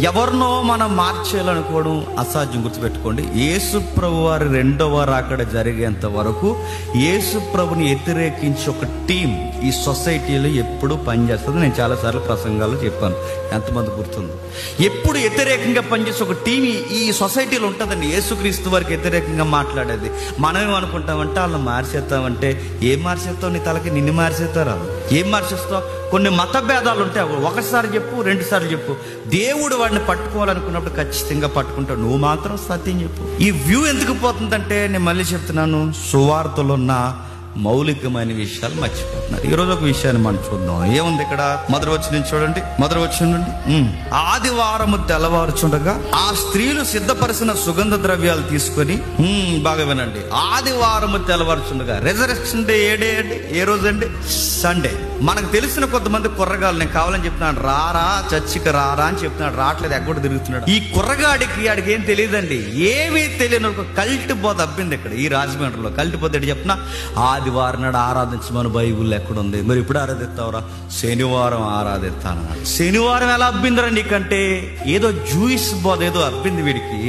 ఎవరినో మనం మార్చేయాలనుకోవడం అసాధ్యం. గుర్తుపెట్టుకోండి, యేసు ప్రభు వారి రెండవ రాకడ జరిగేంత వరకు యేసు ప్రభుని వ్యతిరేకించి ఒక టీం ఈ సొసైటీలో ఎప్పుడు పనిచేస్తుంది. నేను చాలాసార్లు ప్రసంగాల్లో చెప్పాను, ఎంతమంది గుర్తుందో. ఎప్పుడు వ్యతిరేకంగా పనిచేసే ఒక టీం ఈ సొసైటీలో ఉంటుందండి, యేసుక్రీస్తు వారికి వ్యతిరేకంగా మాట్లాడేది. మనం ఏమనుకుంటామంటే వాళ్ళని మార్చేస్తామంటే, ఏం మార్చేస్తావు? నీ తలకి నిన్ను మార్చేస్తారా? ఏం మార్చేస్తావు? కొన్ని మత భేదాలు ఉంటాయి, ఒకసారి చెప్పు, 2 సార్లు చెప్పు. దేవుడు వాడిని పట్టుకోవాలనుకున్నప్పుడు ఖచ్చితంగా పట్టుకుంటాడు, నువ్వు మాత్రం సత్యం చెప్పు. ఈ వ్యూ ఎందుకు పోతుందంటే, నేను మళ్ళీ చెప్తున్నాను, సువార్తలో ఉన్న మౌలికమైన విషయాలు మర్చిపోతున్నారు. ఈ రోజు ఒక విషయాన్ని మనం చూద్దాం. ఏముంది ఇక్కడ? మొదటి వచనం చూడండి, మొదటి వచనం నుండి. ఆదివారము తెల్లవారుచుండగా ఆ స్త్రీలు సిద్ధపరిచిన సుగంధ ద్రవ్యాలు తీసుకొని, బాగా వినండి, ఆదివారము తెల్లవారుచుండగా, రెజరెక్షన్ డే ఏ డే అండి? ఏ రోజు అండి? సండే. మనకు తెలిసిన కొంతమంది కుర్రగాళ్ళు, నేను కావాలని చెప్తున్నాను, రారా చర్చికి రారా అని చెప్తున్నాడు, రావట్లేదు, ఎక్కడ తిరుగుతున్నాడు. ఈ కుర్రగాడికి ఆడికి ఏం తెలియదండి, ఏమీ తెలియని ఒక కల్ట్ బోధ అబ్బింది ఇక్కడ ఈ రాజమండ్రిలో. కల్ట్ బోధ ఏంటి చెప్పిన? ఆదివారం నాడు ఆరాధించమని బైబుల్ ఎక్కడుంది? మరి ఇప్పుడు ఆరాధిస్తావురా? శనివారం ఆరాధిస్తానన్నాడు. శనివారం ఎలా అబ్బిందిరా నీకంటే? ఏదో జూయిస్ బోధ ఏదో అబ్బింది వీడికి.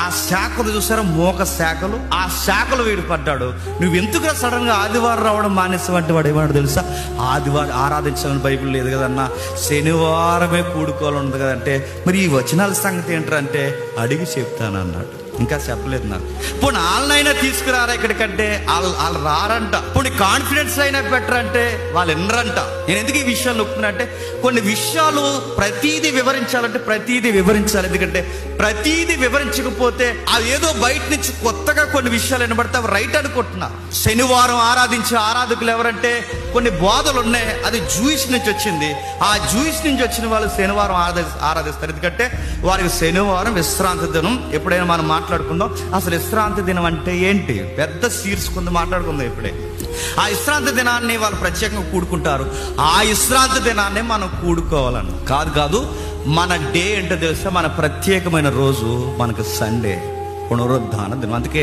ఆ శాఖలు చూసారా, మోక శాఖలు, ఆ శాఖలు వీడు పడ్డాడు. నువ్వు ఎందుకురా సడన్ గా ఆదివారం రావడం మానేసావంటే వాడు ఏమన్నాడు తెలుసా? ఆదివారం ఆరాధించాలని బైబిల్ లేదు కదన్నా, శనివారమే కూడుకోవాలన్నది కదంటే, మరి ఈ వచనాల సంగతి ఏంటంటే అడిగి చెప్తానన్నాడు. ఇంకా చెప్పలేదు నాకు. పోనీ వాళ్ళనైనా తీసుకురారా ఇక్కడికంటే వాళ్ళు రారంట. పోనీ కాన్ఫిడెన్స్ అయినా పెట్టరంటే వాళ్ళు వినరంట. నేను ఎందుకు ఈ విషయాలు నొప్పుతున్నా అంటే, కొన్ని విషయాలు ప్రతీది వివరించాలంటే ప్రతీది వివరించాలి. ఎందుకంటే ప్రతీది వివరించకపోతే అవి ఏదో బయట నుంచి కొత్తగా కొన్ని విషయాలు వినబడితే అవి రైట్ అనుకుంటున్నారు. శనివారం ఆరాధించే ఆరాధకులు ఎవరంటే, కొన్ని బోధలు ఉన్నాయి, అది జూయిష్ నుంచి వచ్చింది. ఆ జూయిష్ నుంచి వచ్చిన వాళ్ళు శనివారం ఆరాధిస్తారు. ఎందుకంటే వారికి శనివారం విశ్రాంతి దినం. ఎప్పుడైనా మనం మాట్లాడుకుందాం అసలు విశ్రాంతి దినం అంటే ఏంటి, పెద్ద సీర్స్కుంది మాట్లాడుకుందాం ఇప్పుడే. ఆ విశ్రాంతి దినాన్ని వాళ్ళు ప్రత్యేకంగా కూడుకుంటారు. ఆ విశ్రాంతి దినాన్ని మనం కూడుకోవాలని కాదు, మన డే ఏంటో తెలుసా? మన ప్రత్యేకమైన రోజు మనకు సండే, పునరుద్ధాన దినం. అందుకే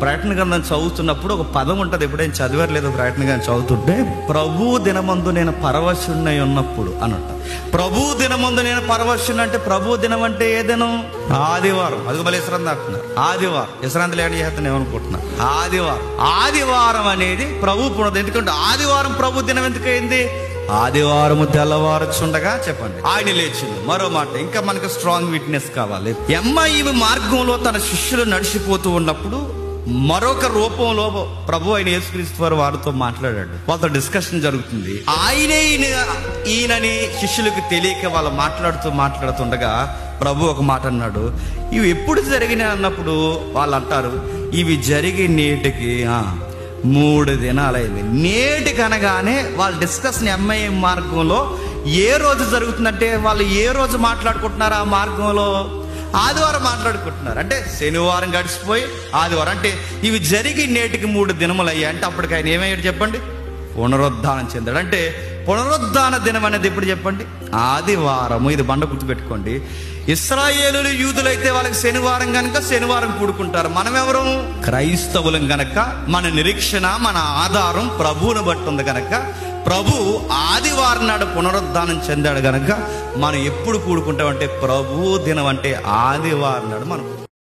ప్రకటన గ్రంథం చదువుతున్నప్పుడు ఒక పదం ఉంటుంది, ఎప్పుడైనా చదివారలేదు ప్రకటన గ్రంథం చదువుతుంటే, ప్రభు దినమందు నేను పరవశున్నై ఉన్నప్పుడు అన్నట్టు. ప్రభు దినమందు నేను పరవశున్న అంటే, ప్రభు దినం అంటే ఏ దినం? ఆదివారం. అది మళ్ళీ విశ్రాంతి అంటున్నారు. ఆదివారం విశ్రాంతి లేని చేస్తాను ఏమనుకుంటున్నారు? ఆదివారం అనేది ప్రభు పునరుద్ధరణ. ఎందుకంటే ఆదివారం ప్రభు దినం ఎందుకు అయింది? ఆదివారము తెల్లవారుచుండగా చెప్పండి ఆయన లేచింది. మరో మాట, ఇంకా మనకు స్ట్రాంగ్ విట్నెస్ కావాలి. ఈమె మార్గంలో తన శిష్యులు నడిచిపోతూ ఉన్నప్పుడు మరొక రూపంలో ప్రభు అయిన యేసుక్రీస్తు వారు వారితో మాట్లాడాడు. వాళ్ళతో డిస్కషన్ జరుగుతుంది. ఆయనే ఈయనని శిష్యులకు తెలియక వాళ్ళు మాట్లాడుతుండగా ప్రభు ఒక మాట అన్నాడు, ఇవి ఎప్పుడు జరిగినాయి అన్నప్పుడు వాళ్ళు అంటారు, ఇవి జరిగి నేటికి 3 దినాలైంది. నేటికి అనగానే వాళ్ళ డిస్కషన్ ఎంఐ మార్గంలో ఏ రోజు జరుగుతుందంటే, వాళ్ళు ఏ రోజు మాట్లాడుకుంటున్నారు? ఆ మార్గంలో ఆదివారం మాట్లాడుకుంటున్నారు. అంటే శనివారం గడిచిపోయి ఆదివారం, అంటే ఇవి జరిగి నేటికి 3 దినములు అయ్యాయి. అంటే అప్పటికి ఆయన ఏమయ్యాడు చెప్పండి? పునరుద్ధానం చెందాడు. అంటే పునరుద్ధాన దినం అనేది ఎప్పుడు చెప్పండి? ఆదివారము. ఇది బండ గుర్తుపెట్టుకోండి. ఇశ్రాయేలులు యూదులైతే వాళ్ళకి శనివారం కనుక శనివారం కూడుకుంటారు. మనం ఎవరు? క్రైస్తవులం గనక మన నిరీక్షణ, మన ఆధారం ప్రభువును బట్టి ఉంది కనుక, ప్రభు ఆదివారం నాడు పునరుద్ధానం చెందాడు గనక మనం ఎప్పుడు కూడుకుంటామంటే ప్రభు దినం అంటే ఆదివారం నాడు మనం